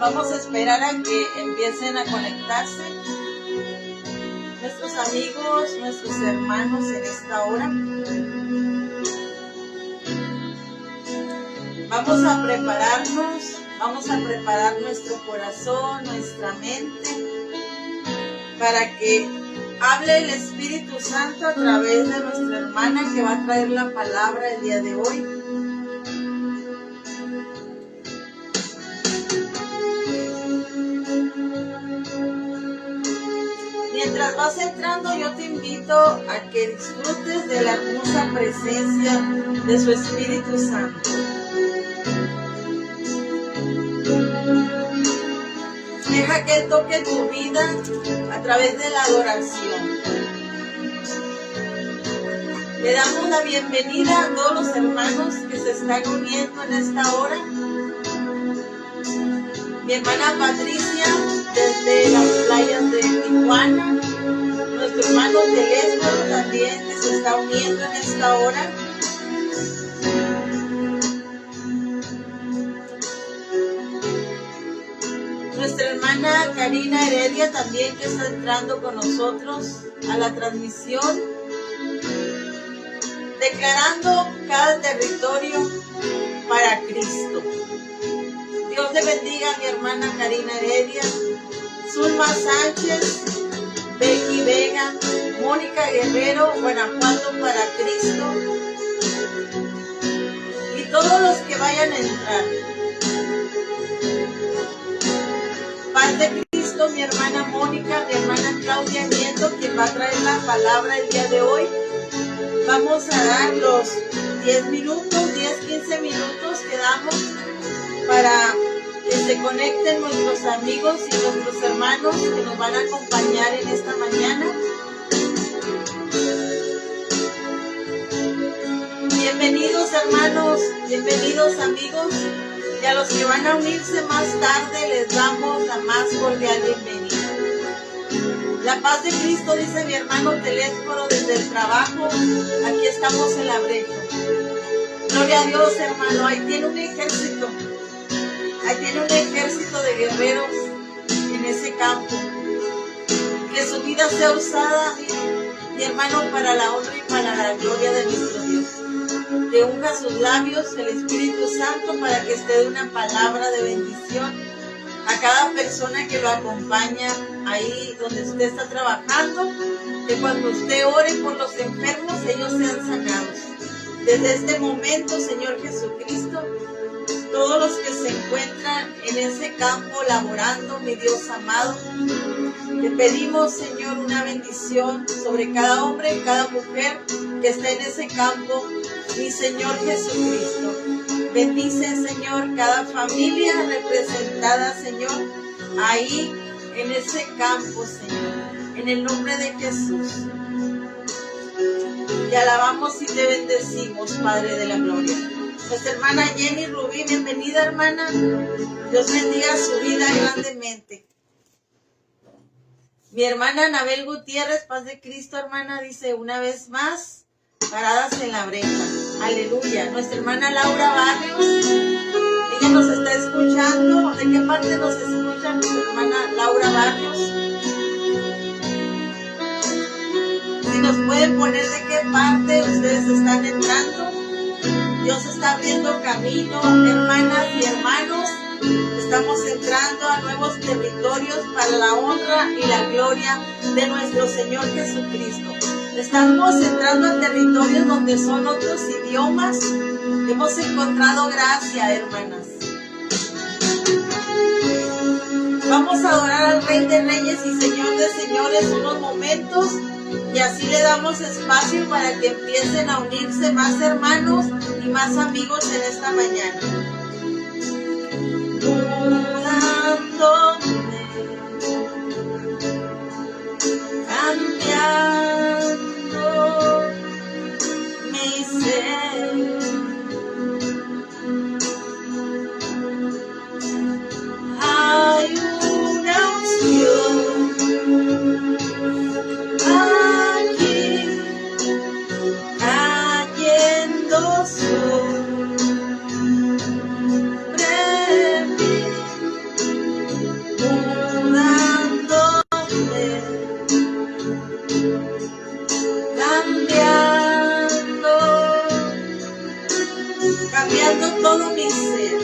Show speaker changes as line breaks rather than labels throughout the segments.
Vamos a esperar a que empiecen a conectarse nuestros amigos, nuestros hermanos en esta hora. Vamos a prepararnos, vamos a preparar nuestro corazón, nuestra mente, para que hable el Espíritu Santo a través de nuestra hermana que va a traer la palabra el día de hoy. Mientras vas entrando, yo te invito a que disfrutes de la hermosa presencia de su Espíritu Santo. Deja que Él toque tu vida a través de la adoración. Le damos la bienvenida a todos los hermanos que se están uniendo en esta hora. Mi hermana Patricia, desde las playas de Tijuana, nuestro hermano Telésforo también, que se está uniendo en esta hora. Nuestra hermana Karina Heredia también, que está entrando con nosotros a la transmisión, declarando cada territorio para Cristo. Dios le bendiga a mi hermana Karina Heredia, Zulma Sánchez, Becky Vega, Mónica Guerrero, Guanajuato para Cristo, y todos los que vayan a entrar. Paz de Cristo, mi hermana Mónica, mi hermana Claudia Nieto, quien va a traer la palabra el día de hoy. Vamos a dar los 10 minutos, 10-15 minutos que damos para que se conecten nuestros amigos y nuestros hermanos que nos van a acompañar en esta mañana. Bienvenidos hermanos, bienvenidos amigos, y a los que van a unirse más tarde les damos la más cordial bienvenida. La paz de Cristo, dice mi hermano Telésforo desde el trabajo. Aquí estamos en la brecha. Gloria a Dios, hermano. Ahí tiene un ejército. Ahí tiene un ejército de guerreros en ese campo. Que su vida sea usada, mi hermano, para la honra y para la gloria de nuestro Dios. Que unja sus labios el Espíritu Santo para que esté de una palabra de bendición a cada persona que lo acompaña ahí donde usted está trabajando, que cuando usted ore por los enfermos, ellos sean sanados. Desde este momento, Señor Jesucristo, todos los que se encuentran en ese campo laborando, mi Dios amado, te pedimos, Señor, una bendición sobre cada hombre y cada mujer que está en ese campo, mi Señor Jesucristo. Bendice, Señor, cada familia representada, Señor, ahí en ese campo, Señor, en el nombre de Jesús. Te alabamos y te bendecimos, Padre de la gloria. Nuestra hermana Jenny Rubí, bienvenida, hermana. Dios bendiga su vida grandemente. Mi hermana Anabel Gutiérrez, paz de Cristo, hermana, dice una vez más, paradas en la brecha. Aleluya. Nuestra hermana Laura Barrios, ella nos está escuchando. ¿De qué parte nos escucha nuestra hermana Laura Barrios? Si nos pueden poner de qué parte ustedes están entrando. Dios está abriendo camino, hermanas y hermanos. Estamos entrando a nuevos territorios para la honra y la gloria de nuestro Señor Jesucristo. Estamos entrando a territorios donde son otros idiomas. Hemos encontrado gracia, hermanas. Vamos a adorar al Rey de Reyes y Señor de Señores unos momentos, y así le damos espacio para que empiecen a unirse más hermanos y más amigos en esta mañana. Mudándome, cambiando mi ser, hay una unción aquí cayendo sobre cambiando todo mi ser.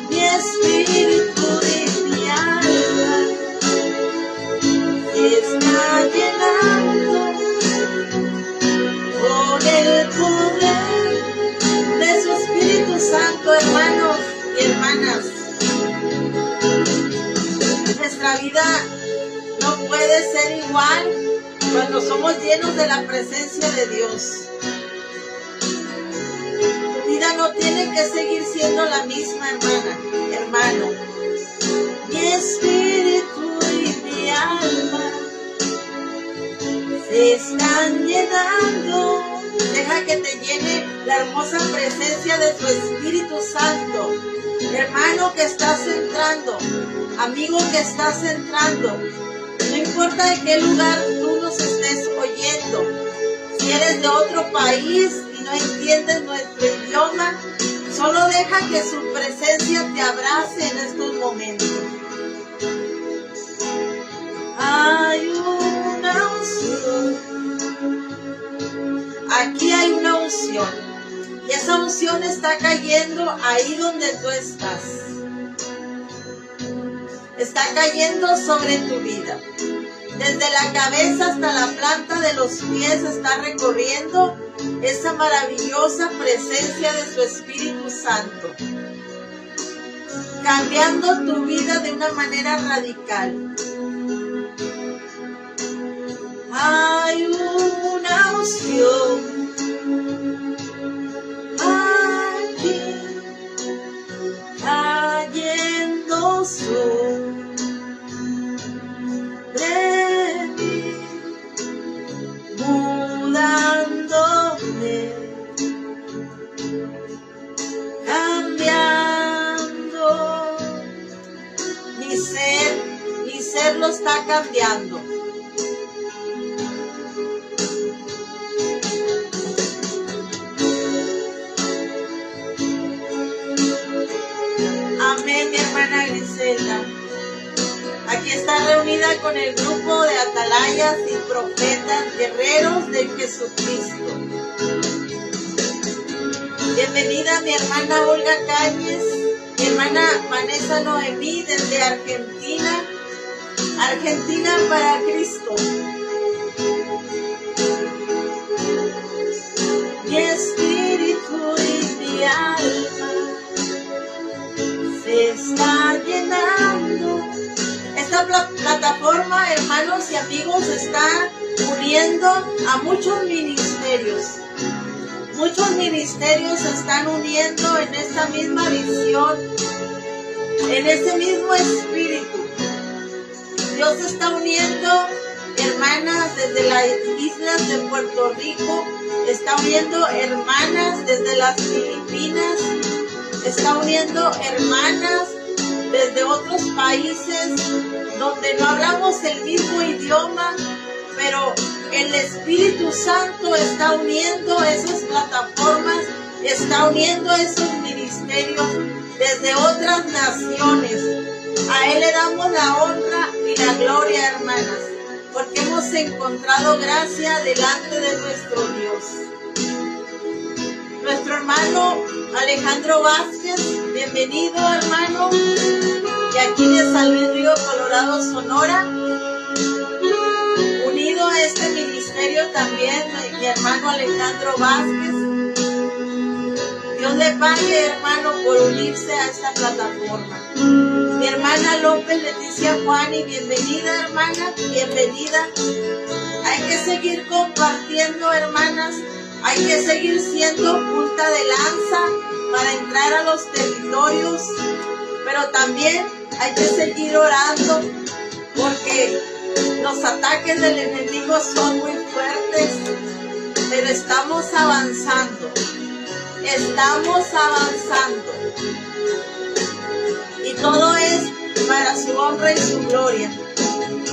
Mi espíritu y mi alma se está llenando con el poder de su Espíritu Santo, hermanos y hermanas. Nuestra vida no puede ser igual cuando somos llenos de la presencia de Dios. Tu vida no tiene que seguir siendo la misma, hermano. Mi espíritu y mi alma se están llenando. Deja que te llene la hermosa presencia de su Espíritu Santo. Hermano que estás entrando, amigo que estás entrando, no importa de qué lugar tú nos estés oyendo, si eres de otro país y no entiendes nuestro idioma, solo deja que su presencia te abrace en estos momentos. Hay una unción, aquí hay una unción. Y esa unción está cayendo ahí donde tú estás. Está cayendo sobre tu vida. Desde la cabeza hasta la planta de los pies está recorriendo esa maravillosa presencia de su Espíritu Santo. Cambiando tu vida de una manera radical. Hay una unción. Cayendo sobre mí, mudándome, cambiando mi ser lo está cambiando. Amén, mi hermana Griselda. Aquí está reunida con el grupo de atalayas y profetas, guerreros de Jesucristo. Bienvenida mi hermana Olga Cáñez, mi hermana Vanessa Noemí desde Argentina. Argentina para Cristo. Mi espíritu y mi alma se está llenando. Esta plataforma, hermanos y amigos, está uniendo a muchos ministerios. Muchos ministerios se están uniendo en esta misma visión, en ese mismo espíritu. Dios está uniendo hermanas desde las islas de Puerto Rico, está uniendo hermanas desde las Filipinas, está uniendo hermanas desde otros países donde no hablamos el mismo idioma, pero el Espíritu Santo está uniendo esas plataformas, está uniendo esos ministerios desde otras naciones. A Él le damos la honra y la gloria, hermanas, porque hemos encontrado gracia delante de nuestro Dios. Nuestro hermano Alejandro Vázquez, bienvenido hermano, y aquí de San Luis Río Colorado, Sonora, unido a este ministerio también mi hermano Alejandro Vázquez. Dios le pague, hermano, por unirse a esta plataforma. Mi hermana López Leticia Juani, bienvenida hermana, bienvenida. Hay que seguir compartiendo, hermanas. Hay que seguir siendo punta de lanza para entrar a los territorios, pero también hay que seguir orando porque los ataques del enemigo son muy fuertes, pero estamos avanzando, y todo es para su honra y su gloria.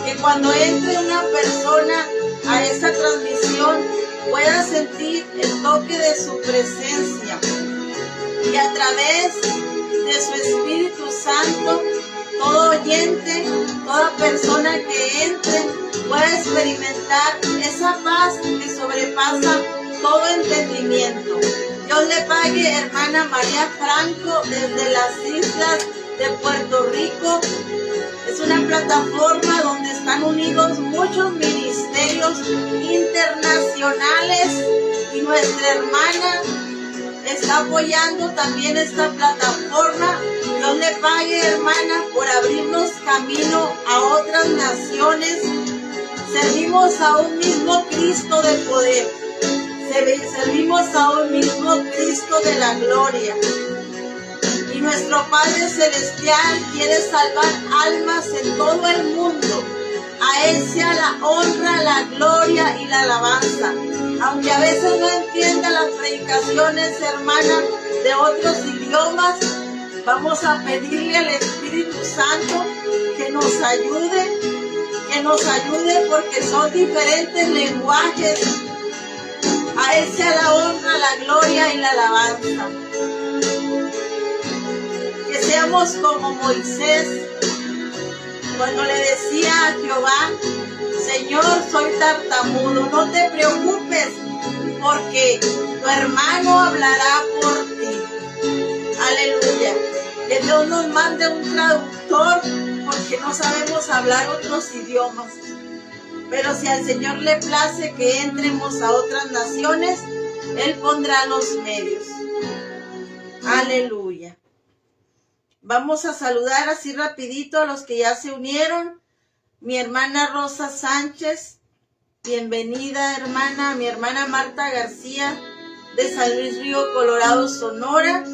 Que cuando entre una persona a esta transmisión pueda sentir el toque de su presencia y a través de su Espíritu Santo, todo oyente, toda persona que entre pueda experimentar esa paz que sobrepasa todo entendimiento. Dios le pague, hermana María Franco, desde las islas de Puerto Rico. Es una plataforma donde están unidos muchos ministerios internacionales y nuestra hermana está apoyando también esta plataforma. Dios le pague, hermana, por abrirnos camino a otras naciones. Servimos a un mismo Cristo de poder. Servimos a un mismo Cristo de la gloria. Y nuestro Padre Celestial quiere salvar almas en todo el mundo. A Él sea la honra, la gloria y la alabanza. Aunque a veces no entienda las predicaciones, hermana, de otros idiomas, vamos a pedirle al Espíritu Santo que nos ayude porque son diferentes lenguajes. A Él sea la honra, la gloria y la alabanza. Que seamos como Moisés, cuando le decía a Jehová: Señor, soy tartamudo, no te preocupes, porque tu hermano hablará por ti. Aleluya. Que Dios nos mande un traductor, porque no sabemos hablar otros idiomas. Pero si al Señor le place que entremos a otras naciones, Él pondrá los medios. Aleluya. Vamos a saludar así rapidito a los que ya se unieron. Mi hermana Rosa Sánchez, bienvenida, hermana. Mi hermana Marta García, de San Luis Río Colorado, Sonora.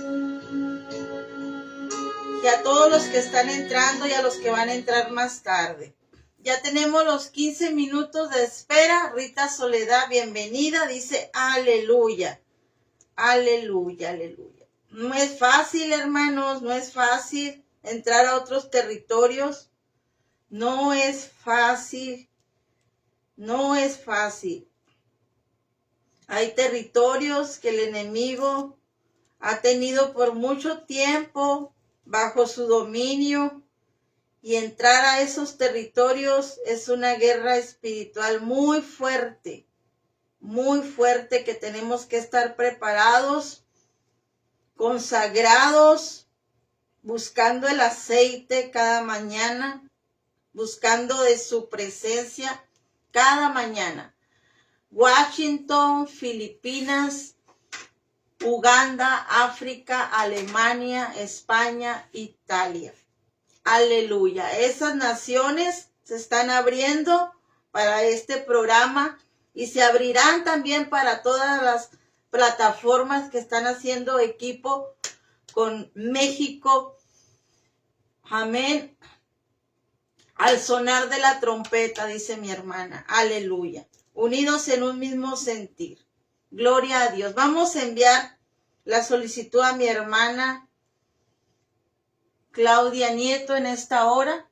Y a todos los que están entrando y a los que van a entrar más tarde. Ya tenemos los 15 minutos de espera. Rita Soledad, bienvenida. Dice aleluya. Aleluya, aleluya. No es fácil, hermanos, no es fácil entrar a otros territorios. No es fácil. No es fácil. Hay territorios que el enemigo ha tenido por mucho tiempo bajo su dominio. Y entrar a esos territorios es una guerra espiritual muy fuerte que tenemos que estar preparados, consagrados, buscando el aceite cada mañana, buscando de su presencia cada mañana. Washington, Filipinas, Uganda, África, Alemania, España, Italia. Aleluya. Esas naciones se están abriendo para este programa y se abrirán también para todas las plataformas que están haciendo equipo con México. Amén. Al sonar de la trompeta, dice mi hermana. Aleluya. Unidos en un mismo sentir. Gloria a Dios. Vamos a enviar la solicitud a mi hermana Claudia Nieto en esta hora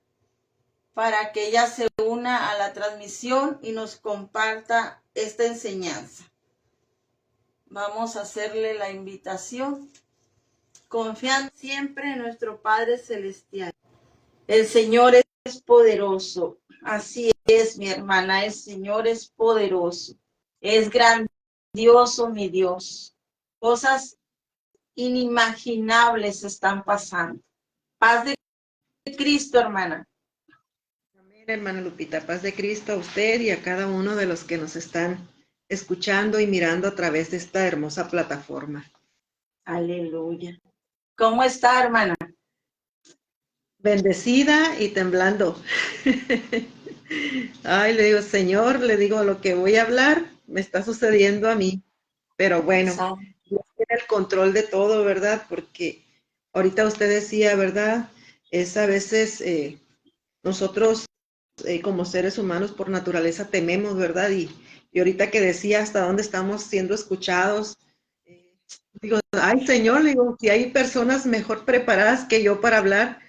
para que ella se una a la transmisión y nos comparta esta enseñanza. Vamos a hacerle la invitación, confiando siempre en nuestro Padre Celestial. El Señor es poderoso. Así es, mi hermana, el Señor es poderoso. Es grandioso, mi Dios. Cosas inimaginables están pasando. Paz de Cristo, hermana.
Amén, hermana Lupita. Paz de Cristo a usted y a cada uno de los que nos están escuchando y mirando a través de esta hermosa plataforma.
Aleluya. ¿Cómo está, hermana?
Bendecida y temblando. Ay, le digo, Señor, le digo, lo que voy a hablar me está sucediendo a mí. Pero bueno, Dios tiene el control de todo, ¿verdad? Porque ahorita usted decía, ¿verdad? Es a veces nosotros como seres humanos por naturaleza tememos, ¿verdad? Y ahorita que decía hasta dónde estamos siendo escuchados, digo, ay Señor, le digo, si hay personas mejor preparadas que yo para hablar,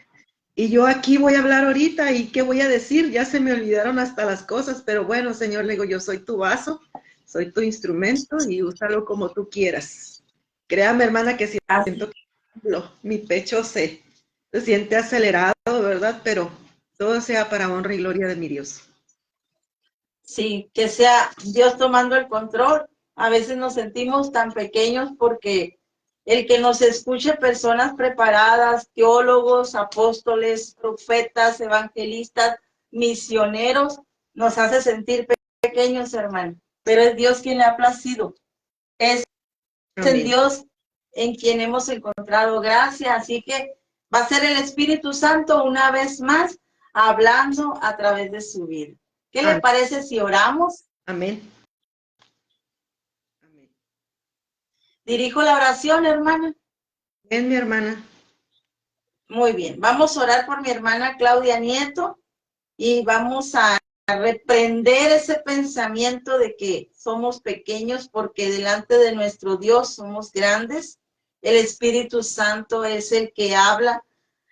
y yo aquí voy a hablar ahorita, ¿y qué voy a decir? Ya se me olvidaron hasta las cosas, pero bueno, Señor, le digo, yo soy tu vaso, soy tu instrumento y úsalo como tú quieras. Créame, hermana, que siento que mi pecho se siente acelerado, ¿verdad? Pero todo sea para honra y gloria de mi Dios.
Sí, que sea Dios tomando el control A veces nos sentimos tan pequeños porque el que nos escuche personas preparadas, teólogos, apóstoles, profetas, evangelistas, misioneros, nos hace sentir pequeños, hermano. Pero es Dios quien le ha placido. Es en Dios en quien hemos encontrado gracia. Así que va a ser el Espíritu Santo una vez más hablando a través de su vida. ¿Qué le parece si oramos?
Amén.
Dirijo la oración, hermana.
Bien, mi hermana.
Muy bien. Vamos a orar por mi hermana Claudia Nieto y vamos a reprender ese pensamiento de que somos pequeños porque delante de nuestro Dios somos grandes. El Espíritu Santo es el que habla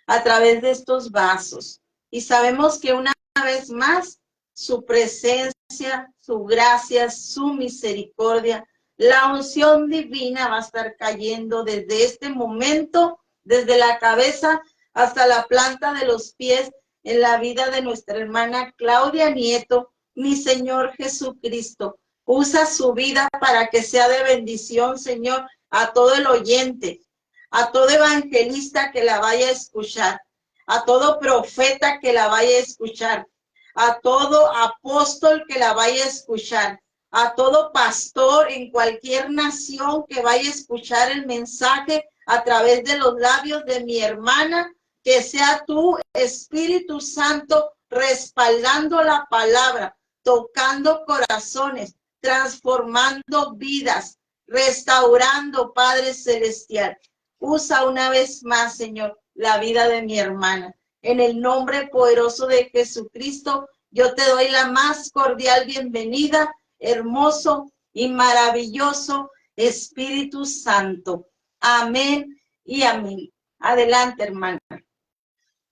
a través de estos vasos. Y sabemos que una vez más su presencia, su gracia, su misericordia, la unción divina va a estar cayendo desde este momento, desde la cabeza hasta la planta de los pies, en la vida de nuestra hermana Claudia Nieto. Mi Señor Jesucristo, usa su vida para que sea de bendición, Señor, a todo el oyente, a todo evangelista que la vaya a escuchar, a todo profeta que la vaya a escuchar, a todo apóstol que la vaya a escuchar, a todo pastor en cualquier nación que vaya a escuchar el mensaje a través de los labios de mi hermana, que sea tú, Espíritu Santo, respaldando la palabra, tocando corazones, transformando vidas, restaurando, Padre Celestial. Usa una vez más, Señor, la vida de mi hermana. En el nombre poderoso de Jesucristo, yo te doy la más cordial bienvenida, hermoso y maravilloso Espíritu Santo. Amén y amén. Adelante, hermana.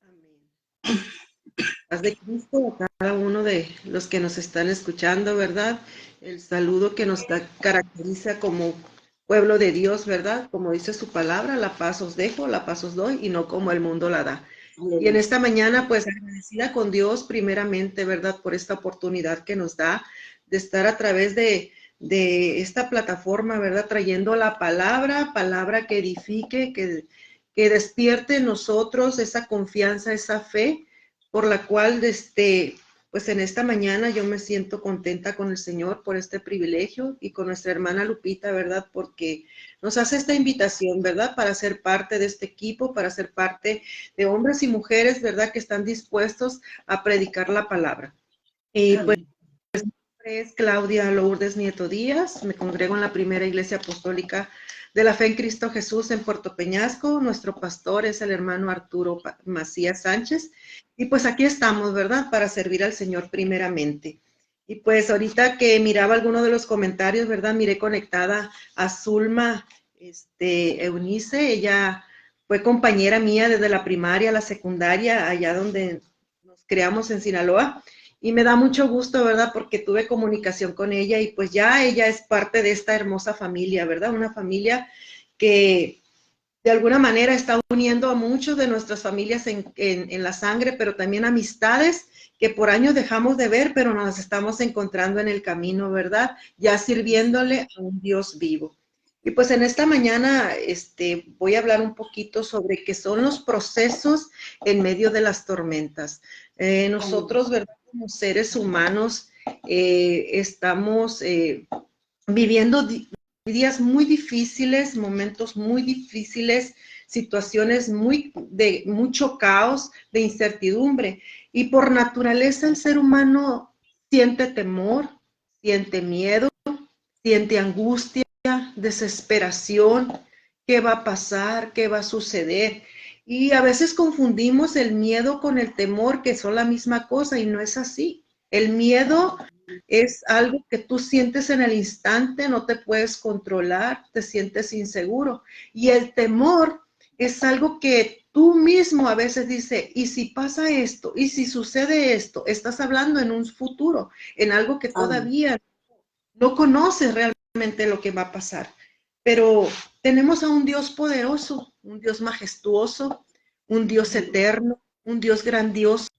Amén. Paz de Cristo a cada uno de los que nos están escuchando, ¿verdad? El saludo que nos caracteriza como pueblo de Dios, ¿verdad? Como dice su palabra, la paz os dejo, la paz os doy, y no como el mundo la da. Y en esta mañana, pues agradecida con Dios primeramente, ¿verdad? Por esta oportunidad que nos da de estar a través de esta plataforma, ¿verdad? Trayendo la palabra que edifique, que despierte en nosotros esa confianza, esa fe, por la cual, pues en esta mañana yo me siento contenta con el Señor por este privilegio y con nuestra hermana Lupita, ¿verdad? Porque nos hace esta invitación, ¿verdad? Para ser parte de este equipo, para ser parte de hombres y mujeres, ¿verdad? Que están dispuestos a predicar la palabra. Y pues mi nombre es Claudia Lourdes Nieto Díaz, me congrego en la Primera Iglesia Apostólica de la Fe en Cristo Jesús en Puerto Peñasco. Nuestro pastor es el hermano Arturo Macías Sánchez. Y pues aquí estamos, ¿verdad? Para servir al Señor primeramente. Y pues ahorita que miraba algunos de los comentarios, ¿verdad? Miré conectada a Zulma Eunice. Ella fue compañera mía desde la primaria a la secundaria, allá donde nos creamos en Sinaloa. Y me da mucho gusto, ¿verdad? Porque tuve comunicación con ella y pues ya ella es parte de esta hermosa familia, ¿verdad? Una familia que de alguna manera está uniendo a muchos de nuestras familias en la sangre, pero también amistades que por años dejamos de ver, pero nos estamos encontrando en el camino, ¿verdad? Ya sirviéndole a un Dios vivo. Y pues en esta mañana voy a hablar un poquito sobre qué son los procesos en medio de las tormentas. Nosotros, ¿verdad? Como seres humanos, estamos viviendo días muy difíciles, momentos muy difíciles, situaciones de mucho caos, de incertidumbre. Y por naturaleza el ser humano siente temor, siente miedo, siente angustia, desesperación. ¿Qué va a pasar? ¿Qué va a suceder? Y a veces confundimos el miedo con el temor, que son la misma cosa, y no es así. El miedo es algo que tú sientes en el instante, no te puedes controlar, te sientes inseguro. Y el temor es algo que tú mismo a veces dices, ¿y si pasa esto? ¿Y si sucede esto? Estás hablando en un futuro, en algo que todavía no conoces realmente lo que va a pasar. Pero tenemos a un Dios poderoso, un Dios majestuoso, un Dios eterno, un Dios grandioso,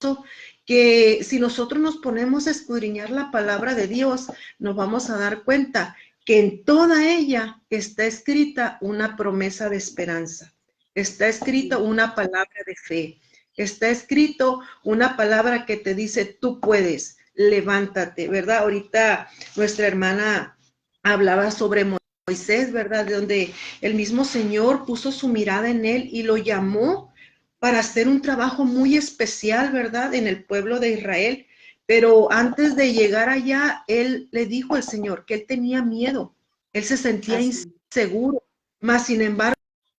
que si nosotros nos ponemos a escudriñar la palabra de Dios, nos vamos a dar cuenta que en toda ella está escrita una promesa de esperanza, está escrita una palabra de fe, está escrito una palabra que te dice, tú puedes, levántate, ¿verdad? Ahorita nuestra hermana hablaba sobre Moisés, ¿verdad? De donde el mismo Señor puso su mirada en él y lo llamó para hacer un trabajo muy especial, ¿verdad? En el pueblo de Israel. Pero antes de llegar allá, él le dijo al Señor que él tenía miedo, él se sentía inseguro, mas sin embargo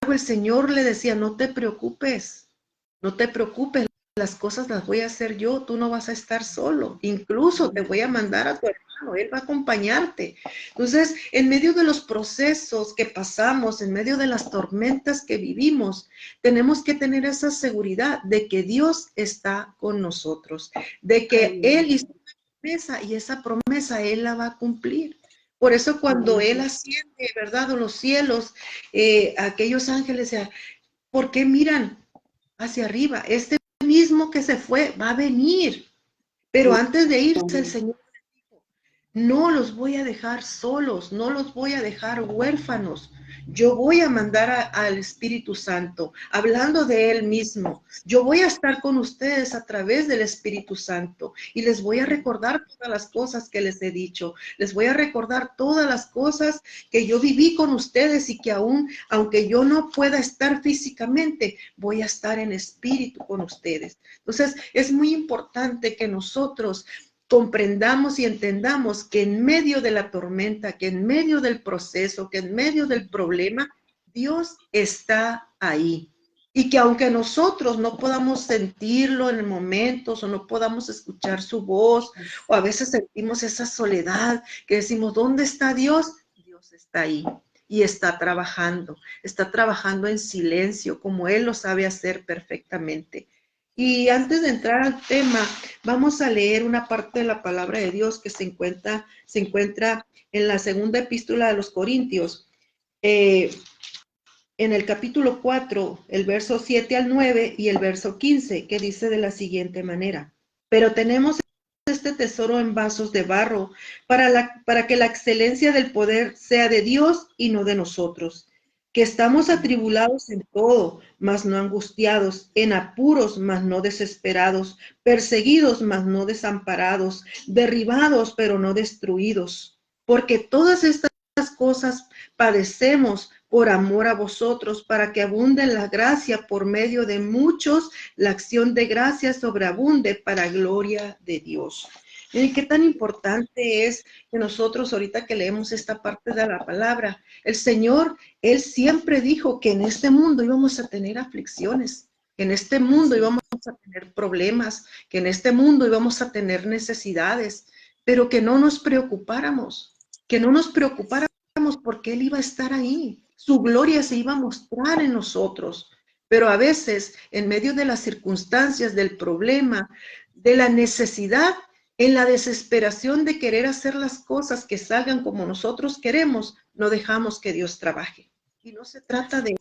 el Señor le decía, no te preocupes, no te preocupes, las cosas las voy a hacer yo, tú no vas a estar solo, incluso te voy a mandar a tu hermano, él va a acompañarte. Entonces, en medio de los procesos que pasamos, en medio de las tormentas que vivimos, tenemos que tener esa seguridad de que Dios está con nosotros, de que Él hizo una promesa y esa promesa Él la va a cumplir. Por eso cuando Él asciende, ¿verdad? A los cielos, aquellos ángeles, ¿por qué miran hacia arriba? Este mismo que se fue va a venir. Pero antes de irse, el Señor dijo, no los voy a dejar solos, no los voy a dejar huérfanos. Yo voy a mandar al Espíritu Santo, hablando de Él mismo. Yo voy a estar con ustedes a través del Espíritu Santo y les voy a recordar todas las cosas que les he dicho. Les voy a recordar todas las cosas que yo viví con ustedes y que aún, aunque yo no pueda estar físicamente, voy a estar en espíritu con ustedes. Entonces, es muy importante que nosotros comprendamos y entendamos que en medio de la tormenta, que en medio del proceso, que en medio del problema, Dios está ahí. Y que aunque nosotros no podamos sentirlo en momentos o no podamos escuchar su voz, o a veces sentimos esa soledad que decimos, ¿dónde está Dios? Dios está ahí y está trabajando en silencio como Él lo sabe hacer perfectamente. Y antes de entrar al tema, vamos a leer una parte de la palabra de Dios que se encuentra en la segunda epístola de los Corintios, en el capítulo 4, el verso 7 al 9 y el verso 15, que dice de la siguiente manera, pero tenemos este tesoro en vasos de barro para que la excelencia del poder sea de Dios y no de nosotros, que estamos atribulados en todo, mas no angustiados, en apuros, mas no desesperados, perseguidos, mas no desamparados, derribados, pero no destruidos, porque todas estas cosas padecemos por amor a vosotros, para que abunde la gracia por medio de muchos, la acción de gracia sobreabunde para gloria de Dios. ¿Y qué tan importante es que nosotros ahorita que leemos esta parte de la palabra, el Señor, Él siempre dijo que en este mundo íbamos a tener aflicciones, que en este mundo íbamos a tener problemas, que en este mundo íbamos a tener necesidades, pero que no nos preocupáramos, porque Él iba a estar ahí. Su gloria se iba a mostrar en nosotros. Pero a veces, en medio de las circunstancias, del problema, de la necesidad, en la desesperación de querer hacer las cosas que salgan como nosotros queremos, no dejamos que Dios trabaje. Y no se trata de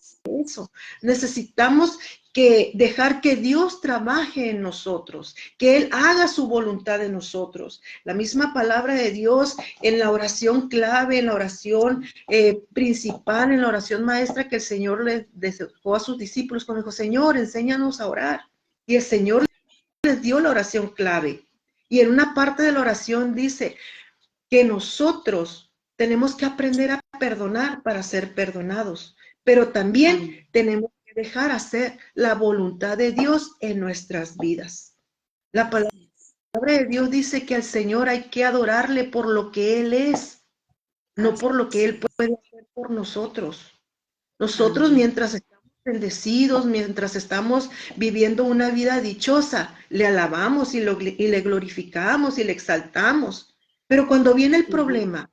eso. Necesitamos dejar que Dios trabaje en nosotros, que Él haga su voluntad en nosotros. La misma palabra de Dios en la oración clave, en la oración principal, en la oración maestra que el Señor le dejó a sus discípulos, cuando dijo, Señor, enséñanos a orar. Y el Señor les dio la oración clave. Y en una parte de la oración dice que nosotros tenemos que aprender a perdonar para ser perdonados, pero también tenemos que dejar hacer la voluntad de Dios en nuestras vidas. La palabra de Dios dice que al Señor hay que adorarle por lo que Él es, no por lo que Él puede hacer por nosotros. Nosotros mientras estamos bendecidos, mientras estamos viviendo una vida dichosa, le alabamos y le glorificamos y le exaltamos. Pero cuando viene el problema,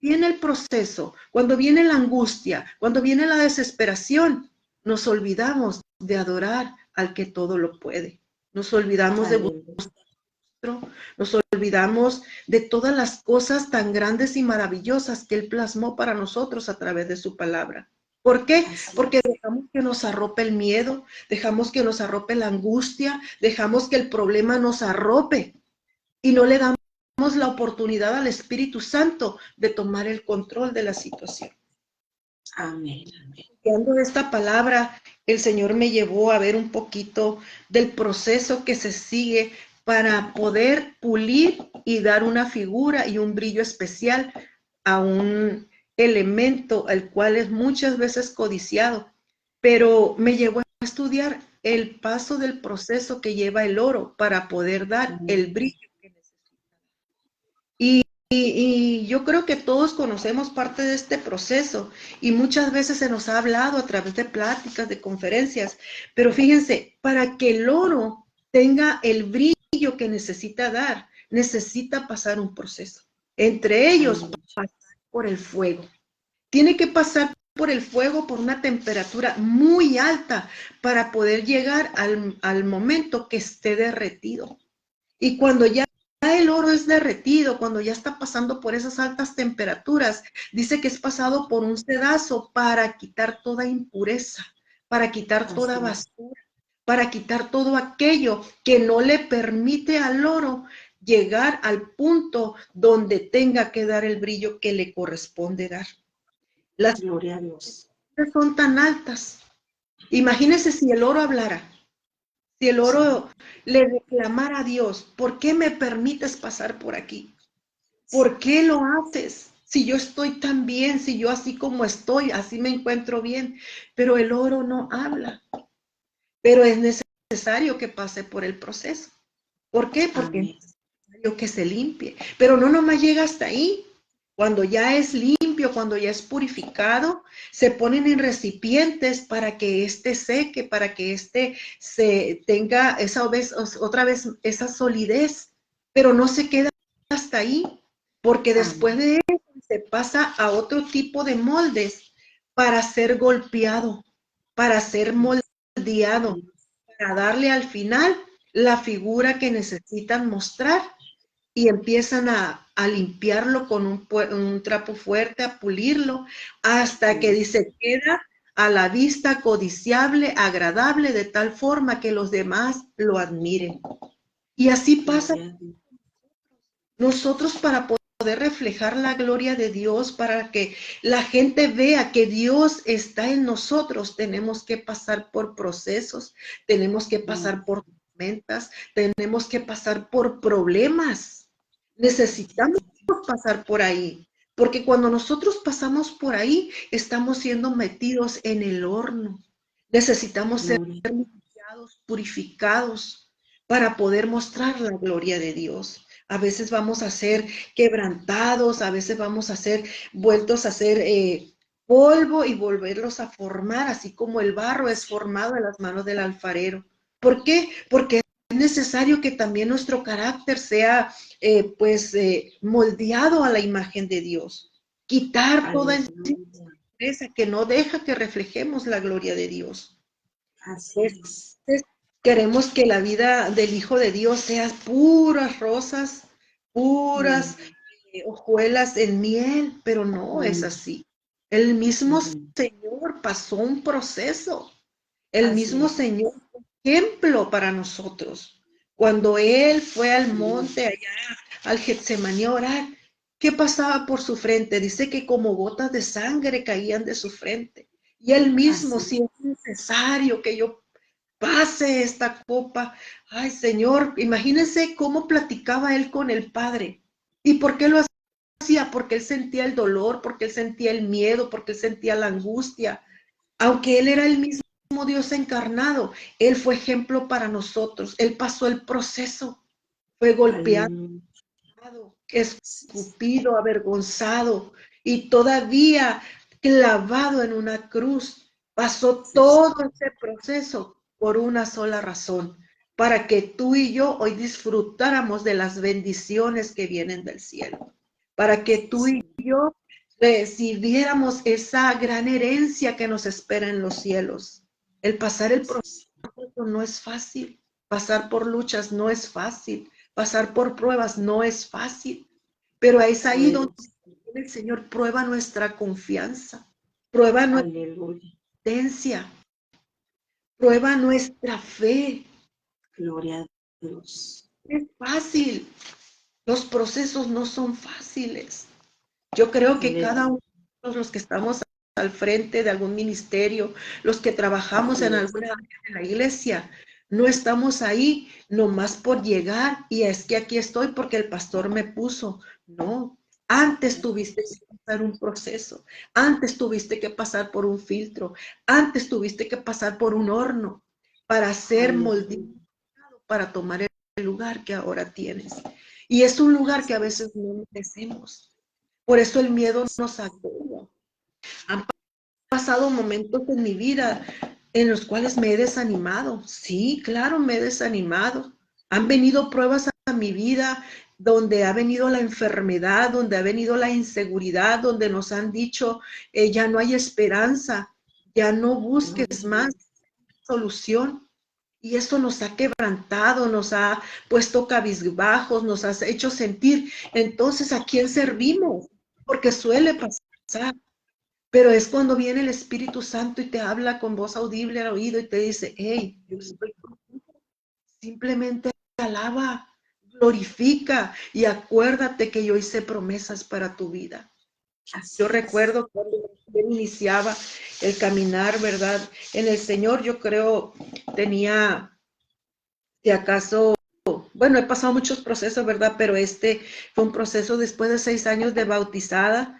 viene el proceso, cuando viene la angustia, cuando viene la desesperación, nos olvidamos de adorar al que todo lo puede. Nos olvidamos de buscar, nos olvidamos de todas las cosas tan grandes y maravillosas que Él plasmó para nosotros a través de su palabra. ¿Por qué? Porque dejamos que nos arrope el miedo, dejamos que nos arrope la angustia, dejamos que el problema nos arrope y no le damos la oportunidad al Espíritu Santo de tomar el control de la situación.
Amén.
Estudiando esta palabra, el Señor me llevó a ver un poquito del proceso que se sigue para poder pulir y dar una figura y un brillo especial a un elemento el cual es muchas veces codiciado, pero me llevó a estudiar el paso del proceso que lleva el oro para poder dar el brillo que necesita. Y yo creo que todos conocemos parte de este proceso y muchas veces se nos ha hablado a través de pláticas, de conferencias, pero fíjense, para que el oro tenga el brillo que necesita dar, necesita pasar un proceso. Entre ellos, pasar por el fuego. Tiene que pasar por el fuego por una temperatura muy alta para poder llegar al momento que esté derretido. Y cuando ya el oro es derretido, cuando ya está pasando por esas altas temperaturas, dice que es pasado por un sedazo para quitar toda impureza, para quitar toda basura, para quitar todo aquello que no le permite al oro llegar al punto donde tenga que dar el brillo que le corresponde dar. Las
Gloria a Dios.
son tan altas. Imagínese si el oro hablara. Si el oro le reclamara a Dios, ¿por qué me permites pasar por aquí? ¿Por qué lo haces? Si yo estoy tan bien, si yo así como estoy, así me encuentro bien. Pero el oro no habla. Pero es necesario que pase por el proceso. ¿Por qué? Porque es necesario que se limpie. Pero no nomás llega hasta ahí. Cuando ya es limpio, cuando ya es purificado, se ponen en recipientes para que éste seque, para que éste se tenga otra vez esa solidez, pero no se queda hasta ahí, porque después de eso se pasa a otro tipo de moldes para ser golpeado, para ser moldeado, para darle al final la figura que necesitan mostrar. Y empiezan a limpiarlo con un trapo fuerte, a pulirlo, hasta que dice, queda a la vista codiciable, agradable, de tal forma que los demás lo admiren. Y así pasa nosotros para poder reflejar la gloria de Dios, para que la gente vea que Dios está en nosotros, tenemos que pasar por procesos, tenemos que pasar por tormentas, tenemos que pasar por problemas. Necesitamos pasar por ahí, porque cuando nosotros pasamos por ahí, estamos siendo metidos en el horno. Necesitamos ser limpiados, purificados, para poder mostrar la gloria de Dios. A veces vamos a ser quebrantados, a veces vamos a ser vueltos a ser polvo y volverlos a formar, así como el barro es formado en las manos del alfarero. ¿Por qué? Porque es necesario que también nuestro carácter sea moldeado a la imagen de Dios. Quitar toda esa que no deja que reflejemos la gloria de Dios.
Así es.
Queremos que la vida del Hijo de Dios sea puras rosas, puras hojuelas en miel, pero no es así. El mismo Señor pasó un proceso. El mismo Señor fue ejemplo para nosotros. Cuando Él fue al monte allá, al Getsemaní a orar, ¿qué pasaba por su frente? Dice que como gotas de sangre caían de su frente. Y Él mismo, si es necesario que yo pase esta copa, ay Señor, imagínense cómo platicaba Él con el Padre. ¿Y por qué lo hacía? Porque Él sentía el dolor, porque Él sentía el miedo, porque Él sentía la angustia. Aunque Él era el mismo Dios encarnado, Él fue ejemplo para nosotros. Él pasó el proceso, fue golpeado, escupido, avergonzado y todavía clavado en una cruz. Pasó todo ese proceso por una sola razón, para que tú y yo hoy disfrutáramos de las bendiciones que vienen del cielo, para que tú y yo recibiéramos esa gran herencia que nos espera en los cielos. El pasar el proceso no es fácil, pasar por luchas no es fácil, pasar por pruebas no es fácil, pero es ahí donde el Señor prueba nuestra confianza, prueba nuestra existencia, prueba nuestra fe.
Gloria a Dios.
Es fácil. Los procesos no son fáciles. Yo creo que cada uno de los que estamos al frente de algún ministerio, los que trabajamos en alguna área de la iglesia, no estamos ahí nomás por llegar y es que aquí estoy porque el pastor me puso. No, antes tuviste que pasar un proceso, antes tuviste que pasar por un filtro, antes tuviste que pasar por un horno para ser moldeado, para tomar el lugar que ahora tienes. Y es un lugar que a veces no merecemos. Por eso el miedo nos actúa. Han pasado momentos en mi vida en los cuales me he desanimado. Sí, claro, me he desanimado. Han venido pruebas a mi vida donde ha venido la enfermedad, donde ha venido la inseguridad, donde nos han dicho, ya no hay esperanza, ya no busques más solución. Y eso nos ha quebrantado, nos ha puesto cabizbajos, nos ha hecho sentir, entonces, ¿a quién servimos? Porque suele pasar. Pero es cuando viene el Espíritu Santo y te habla con voz audible al oído y te dice, hey, yo estoy contigo. Simplemente alaba, glorifica y acuérdate que yo hice promesas para tu vida. Yo recuerdo cuando iniciaba el caminar, ¿verdad? En el Señor, yo creo, tenía, si acaso, bueno, he pasado muchos procesos, ¿verdad? Pero este fue un proceso después de 6 años de bautizada.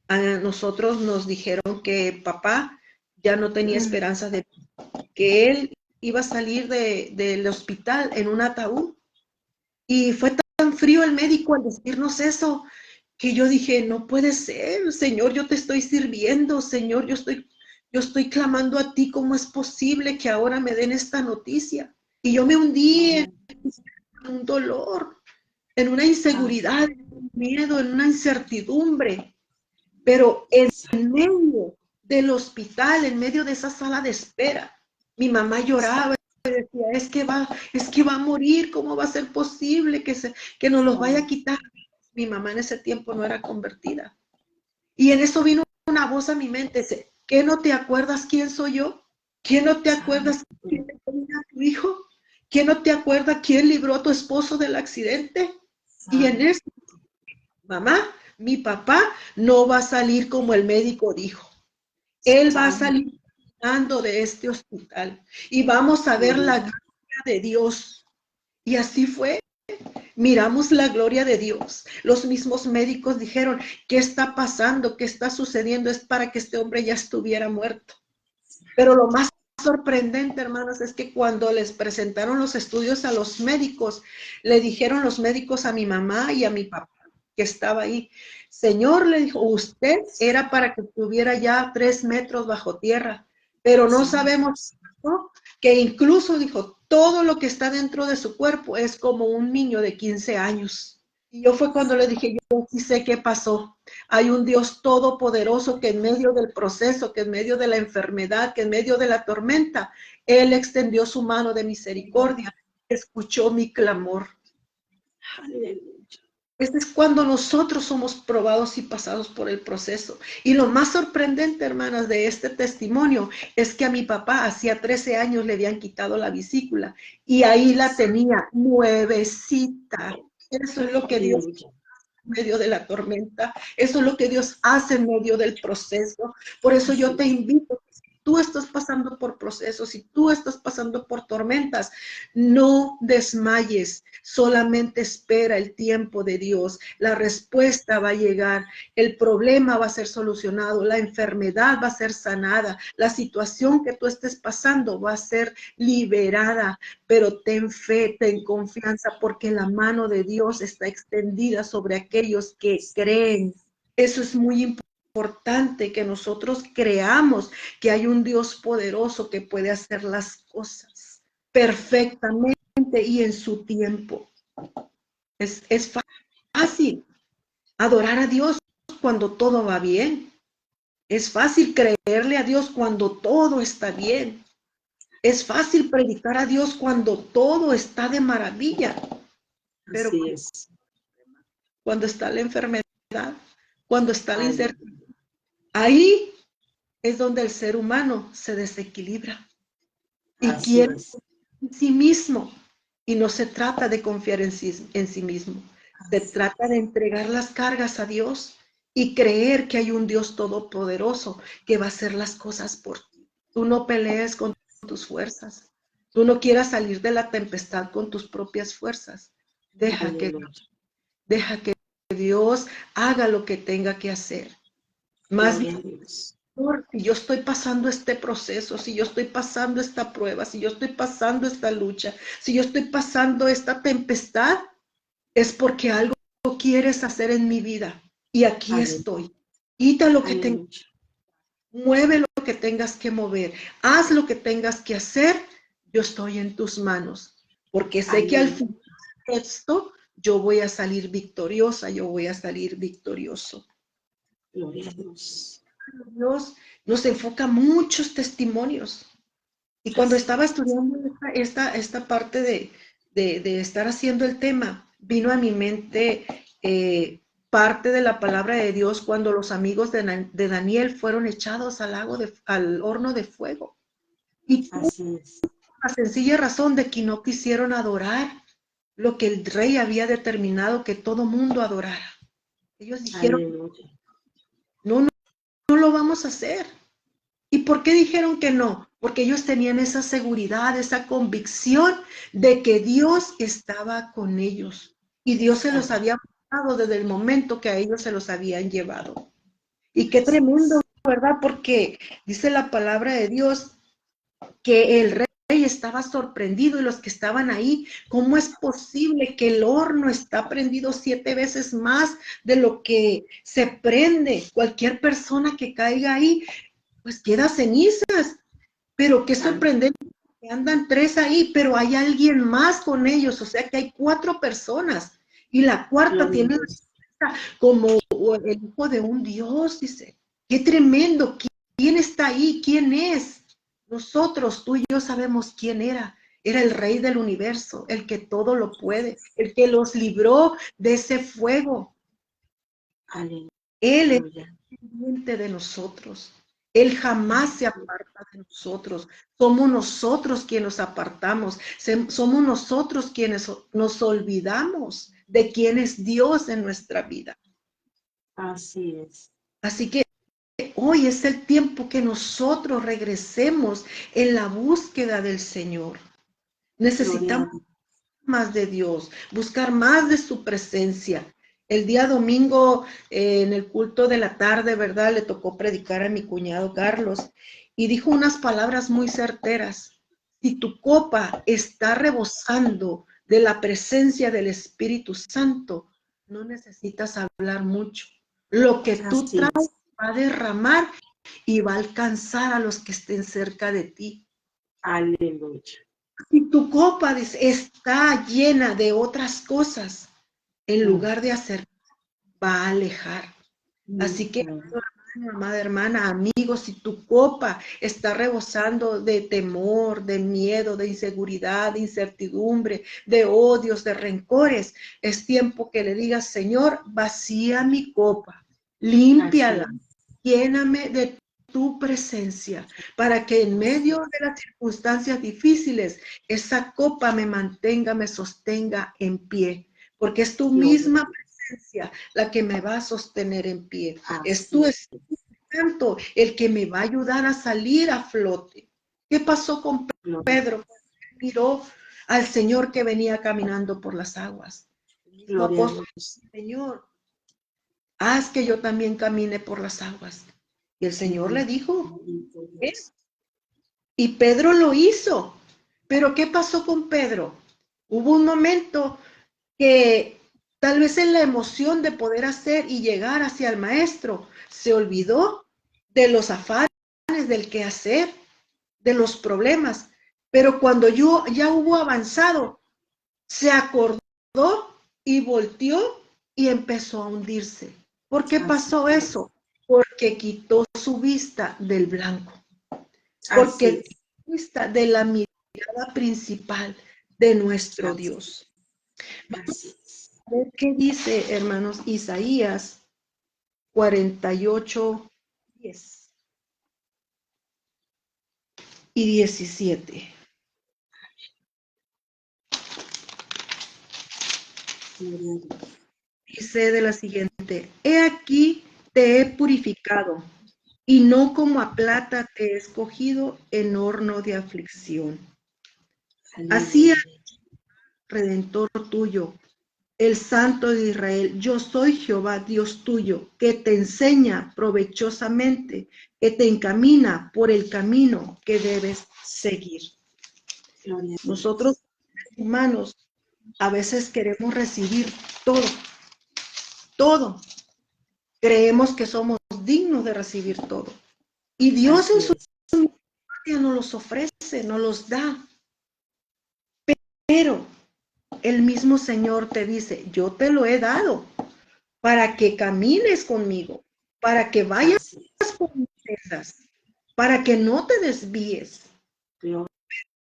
A nosotros nos dijeron que papá ya no tenía esperanza de que él iba a salir del hospital en un ataúd. Y fue tan frío el médico al decirnos eso, que yo dije, no puede ser, Señor, yo te estoy sirviendo, Señor, yo estoy clamando a ti, ¿cómo es posible que ahora me den esta noticia? Y yo me hundí en un dolor, en una inseguridad, en un miedo, en una incertidumbre. Pero en medio del hospital, en medio de esa sala de espera, mi mamá lloraba y decía, es que va a morir, ¿cómo va a ser posible que nos los vaya a quitar? Mi mamá en ese tiempo no era convertida. Y en eso vino una voz a mi mente, dice, ¿qué no te acuerdas quién soy yo? ¿Quién no te acuerdas quién le tenía a tu hijo? ¿Quién no te acuerda quién libró a tu esposo del accidente? Y en eso, mamá, mi papá no va a salir como el médico dijo. Él va a salir caminando de este hospital y vamos a ver la gloria de Dios. Y así fue. Miramos la gloria de Dios. Los mismos médicos dijeron, ¿qué está pasando? ¿Qué está sucediendo? Es para que este hombre ya estuviera muerto. Pero lo más sorprendente, hermanos, es que cuando les presentaron los estudios a los médicos, le dijeron los médicos a mi mamá y a mi papá, que estaba ahí, Señor, le dijo, usted era para que estuviera ya 3 metros bajo tierra, pero no sabemos, ¿no? Que incluso dijo, todo lo que está dentro de su cuerpo es como un niño de 15 años. Y yo fue cuando le dije, yo sí sé qué pasó. Hay un Dios todopoderoso que en medio del proceso, que en medio de la enfermedad, que en medio de la tormenta, Él extendió su mano de misericordia, escuchó mi clamor. Este es cuando nosotros somos probados y pasados por el proceso. Y lo más sorprendente, hermanas, de este testimonio es que a mi papá hacía 13 años le habían quitado la vesícula y ahí la tenía nuevecita. Eso es lo que Dios en medio de la tormenta. Eso es lo que Dios hace en medio del proceso. Por eso yo te invito, si tú estás pasando por procesos, si tú estás pasando por tormentas, no desmayes, solamente espera el tiempo de Dios. La respuesta va a llegar, el problema va a ser solucionado, la enfermedad va a ser sanada, la situación que tú estés pasando va a ser liberada, pero ten fe, ten confianza, porque la mano de Dios está extendida sobre aquellos que creen. Eso es muy importante, que nosotros creamos que hay un Dios poderoso que puede hacer las cosas perfectamente y en su tiempo. Es fácil adorar a Dios cuando todo va bien. Es fácil creerle a Dios cuando todo está bien. Es fácil predicar a Dios cuando todo está de maravilla, pero cuando está la enfermedad, cuando está la incertidumbre, ahí es donde el ser humano se desequilibra y quiere sí mismo Y no se trata de confiar en sí mismo. Se trata de entregar las cargas a Dios y creer que hay un Dios todopoderoso que va a hacer las cosas por ti. Tú no pelees con tus fuerzas. Tú no quieras salir de la tempestad con tus propias fuerzas. Deja que Dios haga lo que tenga que hacer. Más bien, si yo estoy pasando este proceso, si yo estoy pasando esta prueba, si yo estoy pasando esta lucha, si yo estoy pasando esta tempestad, es porque algo quieres hacer en mi vida. Y aquí estoy. Quita lo que tengas, mueve lo que tengas que mover, haz lo que tengas que hacer. Yo estoy en tus manos, porque sé que al final de esto yo voy a salir victoriosa, yo voy a salir victorioso.
Gloria a Dios.
Dios nos enfoca muchos testimonios. Y cuando estaba estudiando esta parte de estar haciendo el tema, vino a mi mente parte de la palabra de Dios cuando los amigos de Daniel fueron echados al horno de fuego. Y
Así es.
la sencilla razón de que no quisieron adorar lo que el rey había determinado que todo mundo adorara. Ellos dijeron, no lo vamos a hacer. ¿Y por qué dijeron que no? Porque ellos tenían esa seguridad, esa convicción de que Dios estaba con ellos. Y Dios se los había dado desde el momento que a ellos se los habían llevado. Y qué tremendo, ¿verdad? Porque dice la palabra de Dios que el rey estaba sorprendido y los que estaban ahí, ¿cómo es posible que el horno está prendido 7 veces más de lo que se prende? Cualquier persona que caiga ahí, pues queda cenizas. Pero qué sorprendente que andan 3 ahí, pero hay alguien más con ellos, o sea que hay 4 personas. Y la cuarta tiene como el hijo de un Dios, dice. Qué tremendo. ¿Quién está ahí? ¿Quién es? Nosotros, tú y yo sabemos quién era. Era el rey del universo, el que todo lo puede, el que los libró de ese fuego. Él es pendiente de nosotros. Él jamás se aparta de nosotros. Somos nosotros quienes nos apartamos. Somos nosotros quienes nos olvidamos de quién es Dios en nuestra vida.
Así es.
Así que hoy es el tiempo que nosotros regresemos en la búsqueda del Señor. Necesitamos más de Dios, buscar más de su presencia. El día domingo, en el culto de la tarde, ¿verdad? Le tocó predicar a mi cuñado Carlos y dijo unas palabras muy certeras. Si tu copa está rebosando de la presencia del Espíritu Santo, no necesitas hablar mucho. Lo que tú traes va a derramar y va a alcanzar a los que estén cerca de ti.
Aleluya.
Si tu copa está llena de otras cosas, en lugar de hacer, va a alejar. Así que, hermano, amada hermana, amigos, si tu copa está rebosando de temor, de miedo, de inseguridad, de incertidumbre, de odios, de rencores, es tiempo que le digas, Señor, vacía mi copa, límpiala, lléname de tu presencia, para que en medio de las circunstancias difíciles, esa copa me mantenga, me sostenga en pie, porque es tu misma presencia la que me va a sostener en pie. Es tu Espíritu Santo el que me va a ayudar a salir a flote. ¿Qué pasó con Pedro? Miró al Señor que venía caminando por las aguas. El mismo apóstol, Señor, haz que yo también camine por las aguas. Y el Señor le dijo, ¿ves? Y Pedro lo hizo. Pero ¿qué pasó con Pedro? Hubo un momento que tal vez en la emoción de poder hacer y llegar hacia el maestro, se olvidó de los afanes, del quehacer, de los problemas. Pero cuando ya hubo avanzado, se acordó y volteó y empezó a hundirse. ¿Por qué pasó eso? Porque quitó su vista del blanco. Porque vista de la mirada principal de nuestro Dios. Vamos a ver qué dice, hermanos, Isaías 48, 10 y 17.
Gloria a Dios.
Dice de la siguiente: he aquí te he purificado, y no como a plata te he escogido en horno de aflicción. Así es,
Aleluya.
Redentor tuyo, el Santo de Israel: yo soy Jehová, Dios tuyo, que te enseña provechosamente, que te encamina por el camino que debes seguir.
Gloria a
Nosotros,
Dios.
humanos, a veces queremos recibir todo, todo. Creemos que somos dignos de recibir todo. Y Dios en
Así
su
es.
gracia nos los ofrece, nos los da. Pero el mismo Señor te dice: yo te lo he dado para que camines conmigo, para que vayas
Así es.
por mis sendas, para que no te desvíes.
Gloria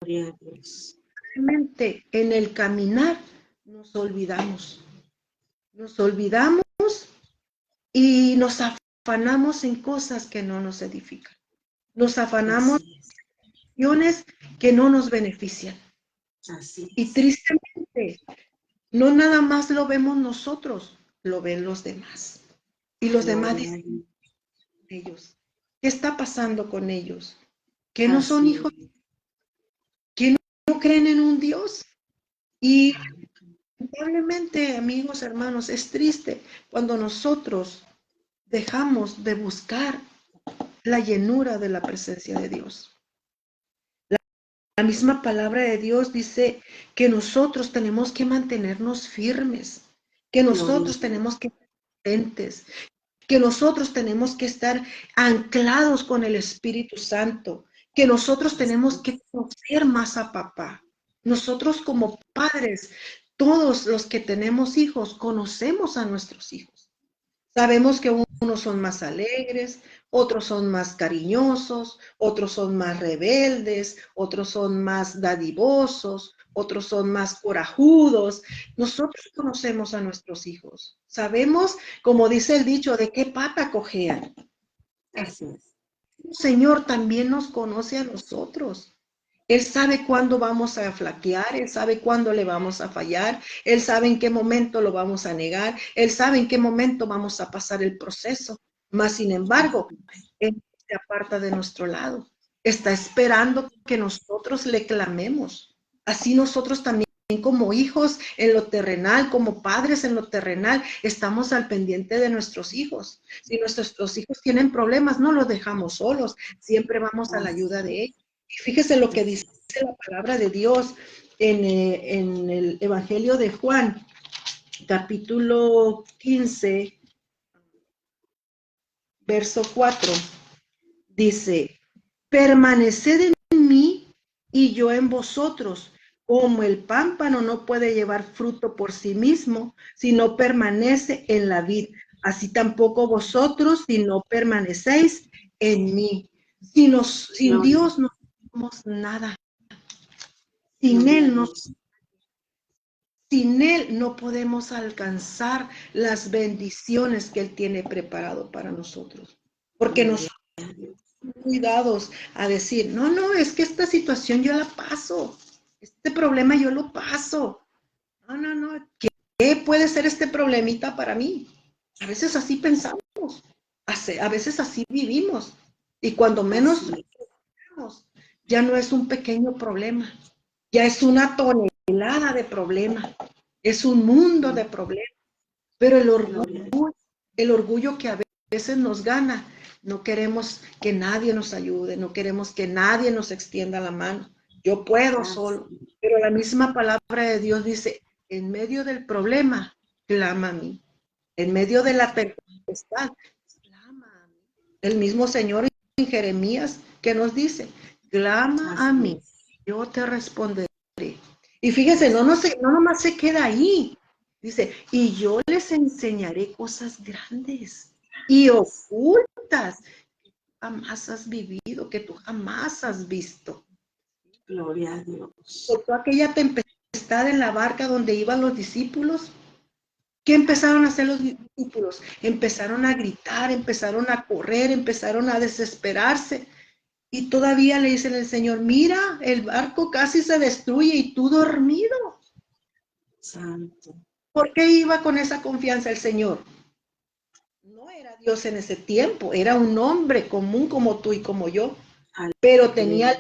a Dios.
Realmente en el caminar nos olvidamos y nos afanamos en cosas que no nos edifican. Nos afanamos
Así es.
en acciones que no nos benefician.
Así
Y
es.
tristemente, no nada más lo vemos nosotros, lo ven los demás. Y los demás
Gloria a
dicen
Dios.
de ellos: ¿qué está pasando con ellos? ¿Que no son
Así
hijos?
es.
¿Que no creen en un Dios? Y
Santo.
lamentablemente, amigos, hermanos, es triste cuando nosotros dejamos de buscar la llenura de la presencia de Dios. La misma palabra de Dios dice que nosotros tenemos que mantenernos firmes, que
Gloria a
nosotros
Dios.
tenemos que estar presentes, que nosotros tenemos que estar anclados con el Espíritu Santo, que nosotros
Así
tenemos que
es.
conocer más a papá. Nosotros como padres, todos los que tenemos hijos, conocemos a nuestros hijos. Sabemos que unos son más alegres, otros son más cariñosos, otros son más rebeldes, otros son más dadivosos, otros son más corajudos. Nosotros conocemos a nuestros hijos. Sabemos, como dice el dicho, de qué pata cojean.
Así es.
El Señor también nos conoce a nosotros. Él sabe cuándo vamos a flaquear, Él sabe cuándo le vamos a fallar, Él sabe en qué momento lo vamos a negar, Él sabe en qué momento vamos a pasar el proceso. Mas, sin embargo,
Así es.
Él se aparta de nuestro lado. Está esperando que nosotros le clamemos. Así nosotros también, como hijos en lo terrenal, como padres en lo terrenal, estamos al pendiente de nuestros hijos. Si nuestros hijos tienen problemas, no los dejamos solos, siempre vamos a la ayuda
Así
de ellos. Fíjese lo que dice
es.
la palabra de Dios en el Evangelio de Juan, capítulo 15, verso 4. Dice: permaneced en mí y yo en vosotros. Como el pámpano no puede llevar fruto por sí mismo si no permanece en la vid, así tampoco vosotros si no permanecéis en mí. Sin
Gloria.
Dios no somos nada. Sin
Gloria a
Él no.
Dios.
Sin Él no podemos alcanzar las bendiciones que Él tiene preparado para nosotros. Porque
Gloria
nosotros
a Dios.
somos cuidados a decir: no, no, es que esta situación yo la paso. Este problema yo lo paso. No, no, no. ¿Qué puede ser este problemita para mí? A veces así pensamos. A veces así vivimos. Y cuando menos
Así es.
pensamos, ya no es un pequeño problema. Ya es una tonelada de problema. Es un mundo de problemas. Pero
Gloria a
el orgullo que a veces nos gana, no queremos que nadie nos ayude, no queremos que nadie nos extienda la mano. Yo puedo
Dios.
solo. Pero la misma palabra de Dios dice: en medio del problema, clama a mí. En medio de la tempestad, clama a mí. El mismo Señor en Jeremías que nos dice: clama a
Así
mí,
es.
yo te responderé. Y fíjese,
Así es.
no nomás se queda ahí. Dice: y yo les enseñaré cosas grandes y ocultas que tú jamás has vivido, que tú jamás has visto.
Gloria a Dios.
Por toda aquella tempestad en la barca donde iban los discípulos, ¿qué empezaron a hacer los discípulos? Empezaron a gritar, empezaron a correr, empezaron a desesperarse. Y todavía le dicen al Señor: mira, el barco casi se destruye y tú dormido.
Santo.
¿Por qué iba con esa confianza el Señor? No era Dios en ese tiempo, era un hombre común como tú y como yo, pero tenía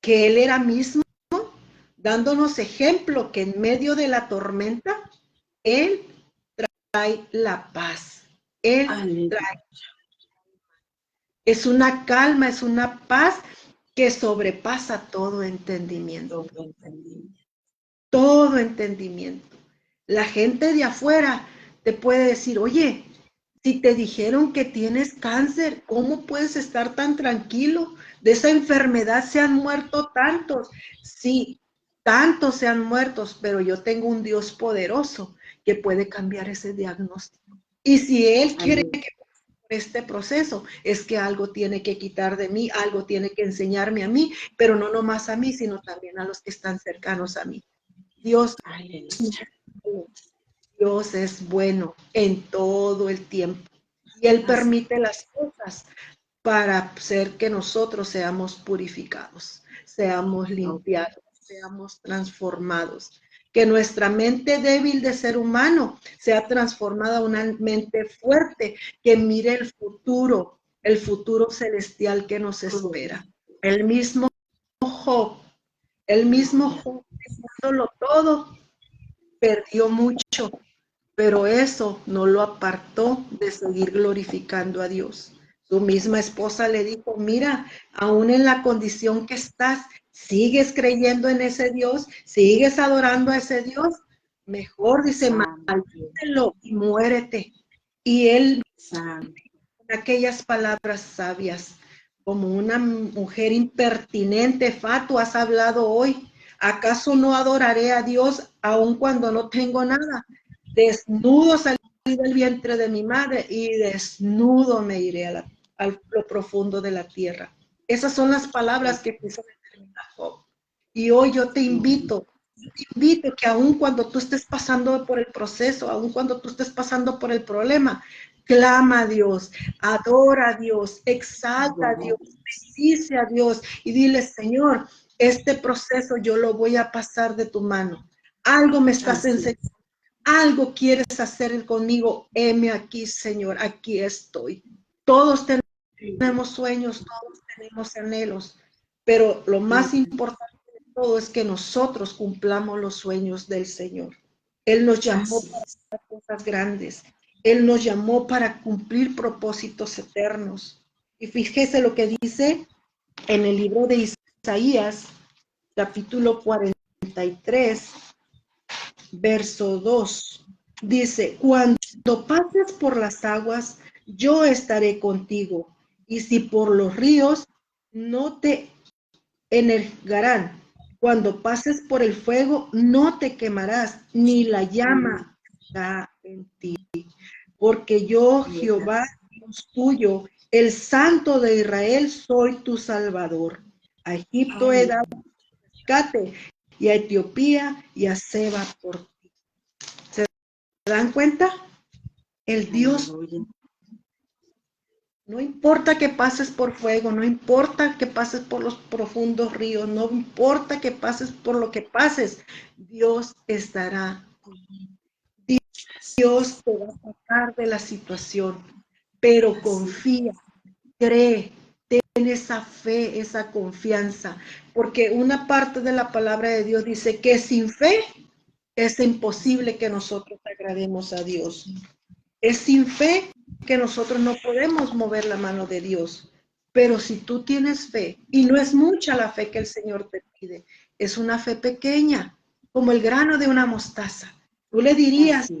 que Él era mismo dándonos ejemplo que en medio de la tormenta, Él trae la paz. Él trae, es una calma, es una paz que sobrepasa todo entendimiento. Todo entendimiento. La gente de afuera te puede decir, oye, si te dijeron que tienes cáncer, ¿cómo puedes estar tan tranquilo? De esa enfermedad se han muerto tantos. Sí, tantos se han muerto, pero yo tengo un Dios poderoso que puede cambiar ese diagnóstico. Y si Él quiere que este proceso, es que algo tiene que quitar de mí, algo tiene que enseñarme a mí, pero no nomás a mí, sino también a los que están cercanos a mí. Dios es bueno en todo el tiempo y Él permite las cosas para hacer que nosotros seamos purificados, seamos limpiados, seamos transformados. Que nuestra mente débil de ser humano sea transformada a una mente fuerte que mire el futuro celestial que nos espera. El mismo Job, dándolo todo, perdió mucho, pero eso no lo apartó de seguir glorificando a Dios. Su misma esposa le dijo, mira, aún en la condición que estás, sigues creyendo en ese Dios, sigues adorando a ese Dios, mejor dice, maldícelo y muérete. Y él, aquellas palabras sabias, como una mujer impertinente, tú has hablado hoy. ¿Acaso no adoraré a Dios aun cuando no tengo nada? Desnudo salí del vientre de mi madre y desnudo me iré a lo profundo de la tierra. Esas son las palabras que quiso determinar Job. Y hoy yo te invito que aun cuando tú estés pasando por el proceso, aun cuando tú estés pasando por el problema, clama a Dios, adora a Dios, exalta a Dios, bendice a Dios y dile, Señor, este proceso yo lo voy a pasar de tu mano. Algo me estás enseñando, algo quieres hacer conmigo. Heme aquí, Señor, aquí estoy. Todos tenemos sueños, todos tenemos anhelos, pero lo más importante de todo es que nosotros cumplamos los sueños del Señor. Él nos llamó para hacer cosas grandes. Él nos llamó para cumplir propósitos eternos. Y fíjese lo que dice en el libro de Isaías, capítulo 43, verso 2. Dice, cuando pases por las aguas, yo estaré contigo. Y si por los ríos, no te energarán. Cuando pases por el fuego, no te quemarás, ni la llama está en ti. Porque yo, Jehová, Dios tuyo, el Santo de Israel, soy tu Salvador. A Egipto he dado rescate, y a Etiopía y a Seba por ti. ¿Se dan cuenta? El Dios, no importa que pases por fuego, no importa que pases por los profundos ríos, no importa que pases por lo que pases, Dios estará contigo. Dios te va a sacar de la situación, pero confía, cree, ten esa fe, esa confianza, porque una parte de la palabra de Dios dice que sin fe es imposible que nosotros agrademos a Dios. Es sin fe que nosotros no podemos mover la mano de Dios. Pero si tú tienes fe, y no es mucha la fe que el Señor te pide, es una fe pequeña, como el grano de una mostaza. Tú le dirías,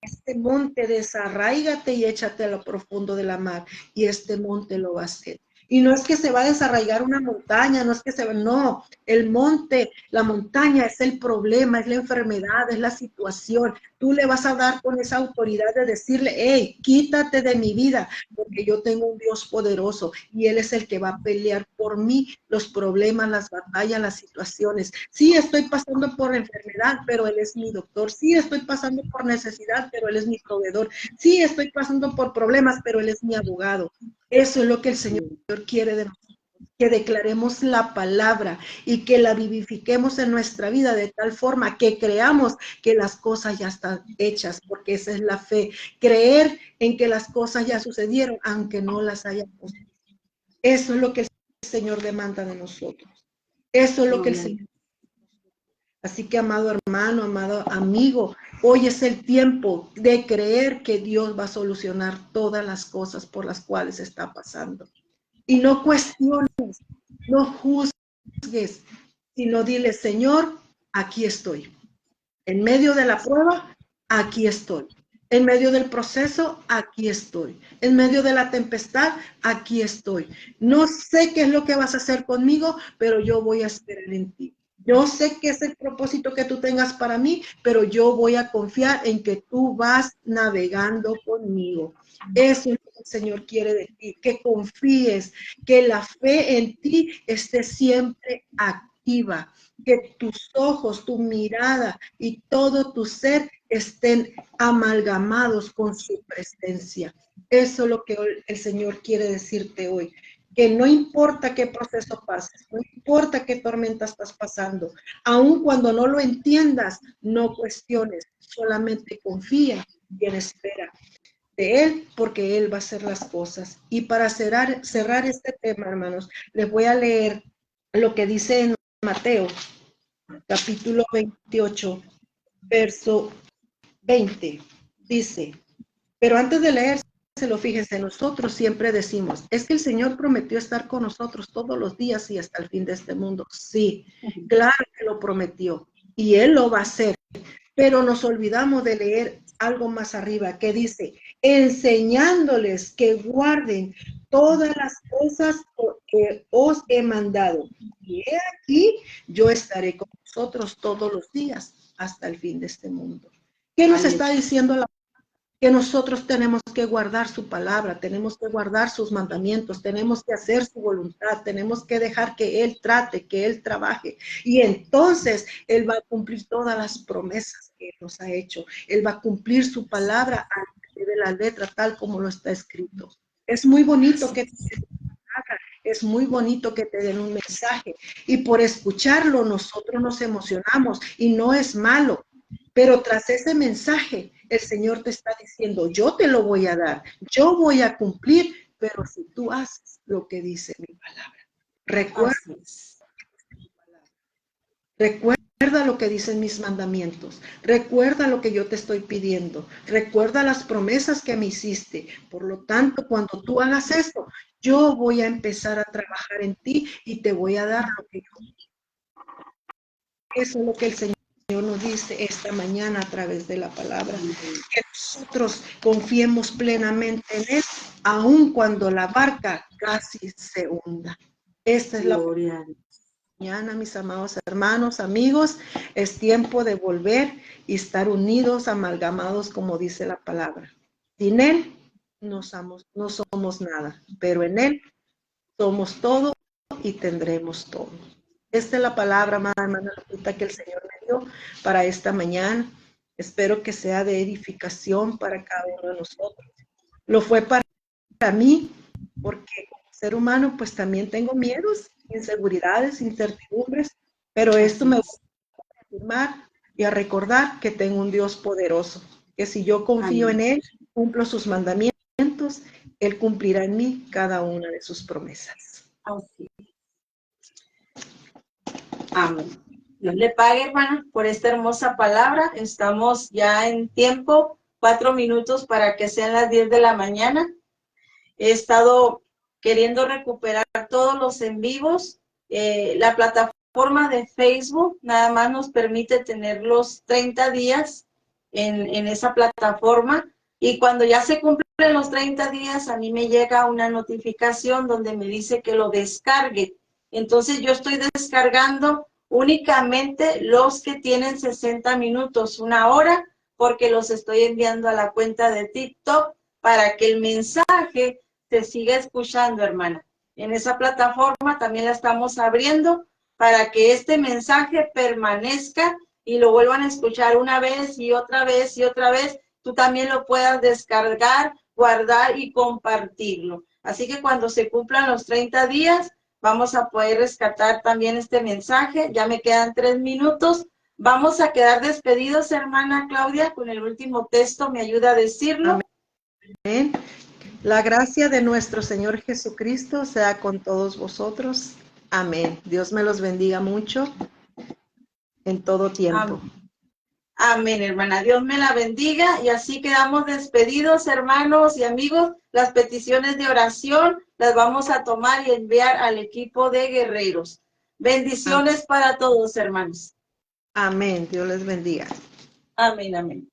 este monte desarráigate y échate a lo profundo de la mar, y este monte lo va a hacer. Y no es que se va a desarraigar una montaña, no es que se va, no, el monte, la montaña es el problema, es la enfermedad, es la situación. Tú le vas a dar con esa autoridad de decirle, hey, quítate de mi vida, porque yo tengo un Dios poderoso y Él es el que va a pelear por mí los problemas, las batallas, las situaciones. Sí, estoy pasando por enfermedad, pero Él es mi doctor. Sí, estoy pasando por necesidad, pero Él es mi proveedor. Sí, estoy pasando por problemas, pero Él es mi abogado. Eso es lo que el Señor quiere de nosotros, que declaremos la palabra y que la vivifiquemos en nuestra vida de tal forma que creamos que las cosas ya están hechas, porque esa es la fe, creer en que las cosas ya sucedieron, aunque no las hayamos. Eso es lo que el Señor demanda de nosotros. Eso es lo que el Señor. Así que, amado hermano, amado amigo, hoy es el tiempo de creer que Dios va a solucionar todas las cosas por las cuales está pasando. Y no cuestiones, no juzgues, sino dile, Señor, aquí estoy. En medio de la prueba, aquí estoy. En medio del proceso, aquí estoy. En medio de la tempestad, aquí estoy. No sé qué es lo que vas a hacer conmigo, pero yo voy a esperar en ti. Yo sé que es el propósito que tú tengas para mí, pero yo voy a confiar en que tú vas navegando conmigo. Eso es lo que el Señor quiere de ti, que confíes, que la fe en ti esté siempre activa, que tus ojos, tu mirada y todo tu ser estén amalgamados con su presencia. Eso es lo que el Señor quiere decirte hoy. Que no importa qué proceso pases, no importa qué tormenta estás pasando, aun cuando no lo entiendas, no cuestiones, solamente confía y espera de Él, porque Él va a hacer las cosas. Y para cerrar este tema, hermanos, les voy a leer lo que dice en Mateo, capítulo 28, verso 20. Dice, pero antes de leérselo, fíjense, nosotros siempre decimos, es que el Señor prometió estar con nosotros todos los días y hasta el fin de este mundo. Sí, claro que lo prometió y Él lo va a hacer, pero nos olvidamos de leer algo más arriba que dice, enseñándoles que guarden todas las cosas que os he mandado. Y he aquí, yo estaré con vosotros todos los días hasta el fin de este mundo. ¿Qué nos está diciendo la que nosotros tenemos que guardar su palabra, tenemos que guardar sus mandamientos, tenemos que hacer su voluntad, tenemos que dejar que Él trate, que Él trabaje. Y entonces Él va a cumplir todas las promesas que Él nos ha hecho. Él va a cumplir su palabra al pie de la letra, tal como lo está escrito. Es muy bonito que es muy bonito que te den un mensaje y por escucharlo nosotros nos emocionamos y no es malo. Pero tras ese mensaje, el Señor te está diciendo, yo te lo voy a dar, yo voy a cumplir, pero si tú haces lo que dice mi palabra. Recuerda lo que dicen mis mandamientos, recuerda lo que yo te estoy pidiendo, recuerda las promesas que me hiciste. Por lo tanto, cuando tú hagas esto, yo voy a empezar a trabajar en ti y te voy a dar lo que yo. Eso es lo que el Señor nos dice esta mañana a través de la palabra, que nosotros confiemos plenamente en Él, aun cuando la barca casi se hunda. Esta es la mañana, mis amados hermanos, amigos, es tiempo de volver y estar unidos, amalgamados, como dice la palabra. Sin Él no somos nada, pero en Él somos todo y tendremos todo. Esta es la palabra, hermana Lupita, que el Señor me dio para esta mañana. Espero que sea de edificación para cada uno de nosotros. Lo fue para mí, porque como ser humano, pues también tengo miedos, inseguridades, incertidumbres, pero esto me va a afirmar y a recordar que tengo un Dios poderoso, que si yo confío en Él, cumplo sus mandamientos, Él cumplirá en mí cada una de sus promesas.
Amén. Dios le pague, hermana, por esta hermosa palabra. Estamos ya en tiempo, 4 minutos para que sean las 10 de la mañana. He estado queriendo recuperar todos los en vivos. La plataforma de Facebook nada más nos permite tener los 30 días en esa plataforma. Y cuando ya se cumplen los 30 días, a mí me llega una notificación donde me dice que lo descargue. Entonces yo estoy descargando únicamente los que tienen 60 minutos, 1 hora, porque los estoy enviando a la cuenta de TikTok para que el mensaje se siga escuchando, hermana. En esa plataforma también la estamos abriendo para que este mensaje permanezca y lo vuelvan a escuchar una vez y otra vez y otra vez. Tú también lo puedas descargar, guardar y compartirlo. Así que cuando se cumplan los 30 días, vamos a poder rescatar también este mensaje. Ya me quedan 3 minutos. Vamos a quedar despedidos, hermana Claudia, con el último texto. ¿Me ayuda a decirlo?
Amén. La gracia de nuestro Señor Jesucristo sea con todos vosotros. Amén. Dios me los bendiga mucho en todo tiempo.
Amén. Amén, hermana. Dios me la bendiga y así quedamos despedidos, hermanos y amigos. Las peticiones de oración las vamos a tomar y enviar al equipo de guerreros. Bendiciones para todos, hermanos.
Amén. Dios les bendiga.
Amén, amén.